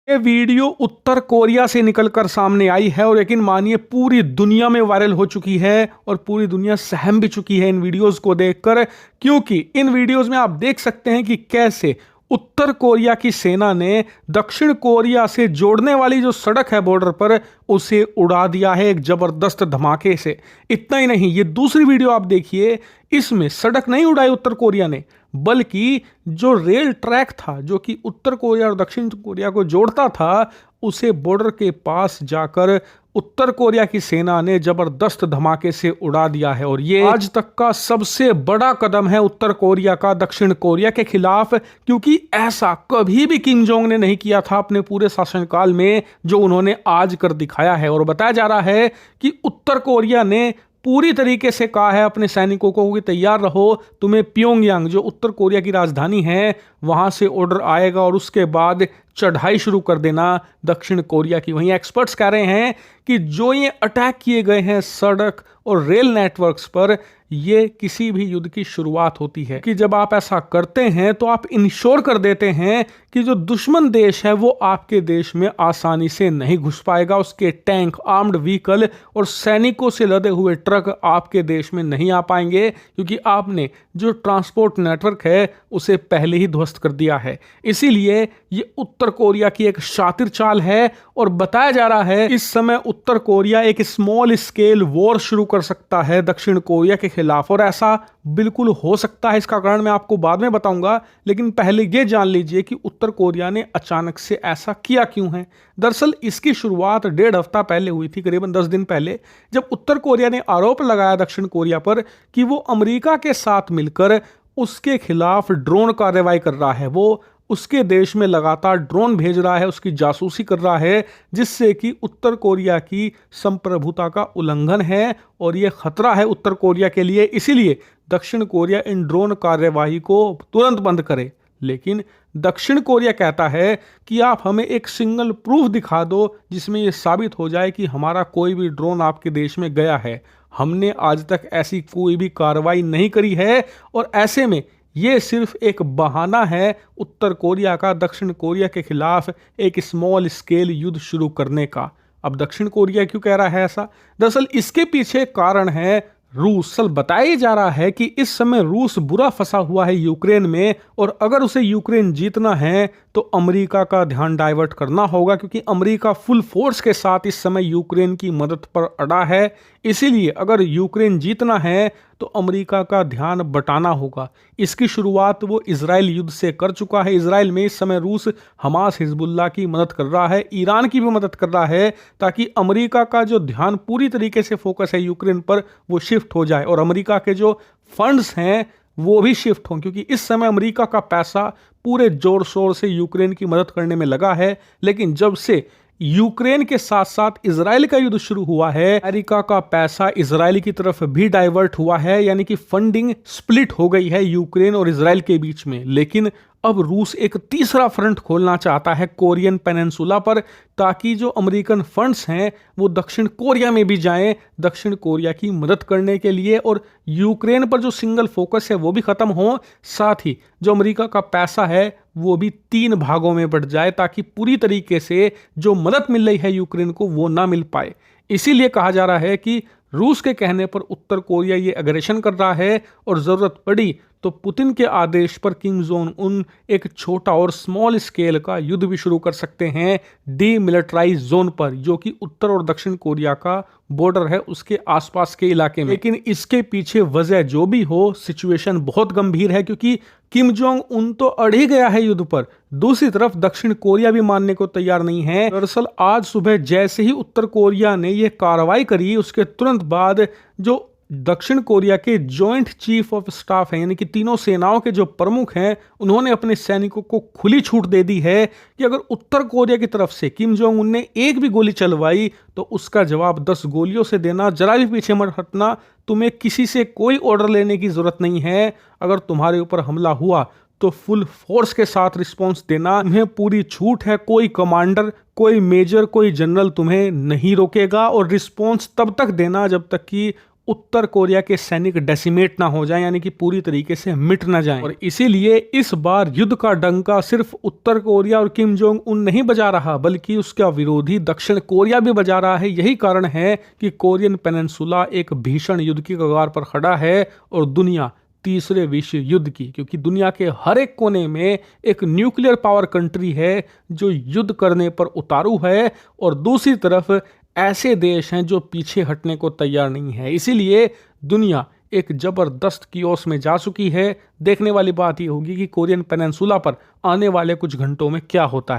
ये वीडियो उत्तर कोरिया से निकलकर सामने आई है और यकीन मानिए पूरी दुनिया में वायरल हो चुकी है और पूरी दुनिया सहम भी चुकी है इन वीडियोस को देखकर, क्योंकि इन वीडियोस में आप देख सकते हैं कि कैसे उत्तर कोरिया की सेना ने दक्षिण कोरिया से जोड़ने वाली जो सड़क है बॉर्डर पर उसे उड़ा दिया है एक जबरदस्त धमाके से। इतना ही नहीं, ये दूसरी वीडियो आप देखिए, इसमें सड़क नहीं उड़ाई उत्तर कोरिया ने, बल्कि जो रेल ट्रैक था जो कि उत्तर कोरिया और दक्षिण कोरिया को जोड़ता था उसे बॉर्डर के पास जाकर उत्तर कोरिया की सेना ने जबरदस्त धमाके से उड़ा दिया है। और ये आज तक का सबसे बड़ा कदम है उत्तर कोरिया का दक्षिण कोरिया के खिलाफ, क्योंकि ऐसा कभी भी किम जोंग ने नहीं किया था अपने पूरे शासनकाल में जो उन्होंने आज कर दिखाया है। और बताया जा रहा है कि उत्तर कोरिया ने पूरी तरीके से कहा है अपने सैनिकों को कि तैयार रहो, तुम्हें प्योंगयांग जो उत्तर कोरिया की राजधानी है वहां से ऑर्डर आएगा और उसके बाद चढ़ाई शुरू कर देना दक्षिण कोरिया की। वहीं एक्सपर्ट्स कह रहे हैं कि जो ये अटैक किए गए हैं सड़क और रेल नेटवर्क्स पर, ये किसी भी युद्ध की शुरुआत होती है कि जब आप ऐसा करते हैं तो आप इंश्योर कर देते हैं कि जो दुश्मन देश है वो आपके देश में आसानी से नहीं घुस पाएगा, उसके टैंक, आर्म्ड व्हीकल और सैनिकों से लदे हुए ट्रक आपके देश में नहीं आ पाएंगे, क्योंकि आपने जो ट्रांसपोर्ट नेटवर्क है उसे पहले ही ध्वस्त कर दिया है। इसीलिए ये उत्तर कोरिया की एक शातिर चाल है और बताया जा रहा है इस समय उत्तर कोरिया एक स्मॉल स्केल वॉर शुरू कर सकता है दक्षिण कोरिया के खिलाफ, और ऐसा बिल्कुल हो सकता है। इसका कारण मैं आपको बाद में बताऊंगा, लेकिन पहले यह जान लीजिए कि उत्तर कोरिया ने अचानक से ऐसा किया क्यों है। दरअसल इसकी शुरुआत 1.5 हफ्ता पहले हुई थी, करीबन 10 दिन पहले, जब उत्तर कोरिया ने आरोप लगाया दक्षिण कोरिया पर कि वो अमेरिका के साथ मिलकर उसके खिलाफ ड्रोन कार्रवाई कर रहा है। वो उसके देश में लगातार ड्रोन भेज रहा है, उसकी जासूसी कर रहा है, जिससे कि उत्तर कोरिया की संप्रभुता का उल्लंघन है और यह खतरा है उत्तर कोरिया के लिए। इसीलिए दक्षिण कोरिया इन ड्रोन कार्यवाही को तुरंत बंद करे। लेकिन दक्षिण कोरिया कहता है कि आप हमें एक सिंगल प्रूफ दिखा दो जिसमें यह साबित हो जाए कि हमारा कोई भी ड्रोन आपके देश में गया है। हमने आज तक ऐसी कोई भी कार्रवाई नहीं करी है और ऐसे में ये सिर्फ एक बहाना है उत्तर कोरिया का दक्षिण कोरिया के खिलाफ एक स्मॉल स्केल युद्ध शुरू करने का। अब दक्षिण कोरिया क्यों कह रहा है ऐसा? दरअसल इसके पीछे कारण है रूस। सल बताया जा रहा है कि इस समय रूस बुरा फंसा हुआ है यूक्रेन में, और अगर उसे यूक्रेन जीतना है तो अमेरिका का ध्यान डाइवर्ट करना होगा, क्योंकि अमेरिका फुल फोर्स के साथ इस समय यूक्रेन की मदद पर अड़ा है। इसीलिए अगर यूक्रेन जीतना है तो अमेरिका का ध्यान बटाना होगा। इसकी शुरुआत वो इजराइल युद्ध से कर चुका है। इजराइल में इस समय रूस हमास, हिजबुल्लाह की मदद कर रहा है, ईरान की भी मदद कर रहा है, ताकि अमेरिका का जो ध्यान पूरी तरीके से फोकस है यूक्रेन पर वो शिफ्ट हो जाए और अमेरिका के जो फंड्स हैं वो भी शिफ्ट हों, क्योंकि इस समय अमेरिका का पैसा पूरे जोर शोर से यूक्रेन की मदद करने में लगा है। लेकिन जब से यूक्रेन के साथ साथ इजराइल का युद्ध शुरू हुआ है, अमेरिका का पैसा इजराइल की तरफ भी डाइवर्ट हुआ है, यानी कि फंडिंग स्प्लिट हो गई है यूक्रेन और इजराइल के बीच में। लेकिन अब रूस एक तीसरा फ्रंट खोलना चाहता है कोरियन पेनिनसुला पर, ताकि जो अमेरिकन फंड्स हैं वो दक्षिण कोरिया में भी जाएं दक्षिण कोरिया की मदद करने के लिए, और यूक्रेन पर जो सिंगल फोकस है वो भी खत्म हो, साथ ही जो अमेरिका का पैसा है वो भी 3 भागों में बढ़ जाए, ताकि पूरी तरीके से जो मदद मिल रही है यूक्रेन को वो ना मिल पाए। इसीलिए कहा जा रहा है कि रूस के कहने पर उत्तर कोरिया ये अग्रेशन कर रहा है, और जरूरत पड़ी तो पुतिन के आदेश पर किम जोंग उन एक छोटा और स्मॉल स्केल का युद्ध भी शुरू कर सकते हैं डीमिलिटराइज जोन पर, जो कि उत्तर और दक्षिण कोरिया का बॉर्डर है उसके आसपास के इलाके में। लेकिन इसके पीछे वजह जो भी हो, सिचुएशन बहुत गंभीर है, क्योंकि किम जोंग उन तो अड़ ही गया है युद्ध पर, दूसरी तरफ दक्षिण कोरिया भी मानने को तैयार नहीं है। दरअसल आज सुबह जैसे ही उत्तर कोरिया ने यह कार्रवाई करी, उसके तुरंत बाद जो दक्षिण कोरिया के जॉइंट चीफ ऑफ स्टाफ हैं, यानी कि तीनों सेनाओं के जो प्रमुख हैं, उन्होंने अपने सैनिकों को खुली छूट दे दी है कि अगर उत्तर कोरिया की तरफ से किम जोंग उन ने एक भी गोली चलवाई तो उसका जवाब 10 गोलियों से देना, जरा भी पीछे मत हटना, तुम्हें किसी से कोई ऑर्डर लेने की जरूरत नहीं है। अगर तुम्हारे ऊपर हमला हुआ तो फुल फोर्स के साथ रिस्पॉन्स देना, तुम्हें पूरी छूट है। कोई कमांडर, कोई मेजर, कोई जनरल तुम्हें नहीं रोकेगा, और रिस्पॉन्स तब तक देना जब तक कि उत्तर कोरिया के सैनिक डेसिमेट ना हो जाएं, यानी कि पूरी तरीके से मिट ना जाएं। और इसीलिए इस बार युद्ध का डंका सिर्फ उत्तर कोरिया और किम जोंग उन नहीं बजा रहा, बल्कि उसका विरोधी दक्षिण कोरिया भी बजा रहा है। यही कारण है कि कोरियन पेनिनसुला एक भीषण युद्ध की कगार पर खड़ा है और दुनिया तीसरे विश्व युद्ध की, क्योंकि दुनिया के हर एक कोने में एक न्यूक्लियर पावर कंट्री है जो युद्ध करने पर उतारू है, और दूसरी तरफ ऐसे देश हैं जो पीछे हटने को तैयार नहीं है। इसीलिए दुनिया एक जबरदस्त कियोस में जा चुकी है। देखने वाली बात यह होगी कि कोरियन पेनिनसुला पर आने वाले कुछ घंटों में क्या होता है।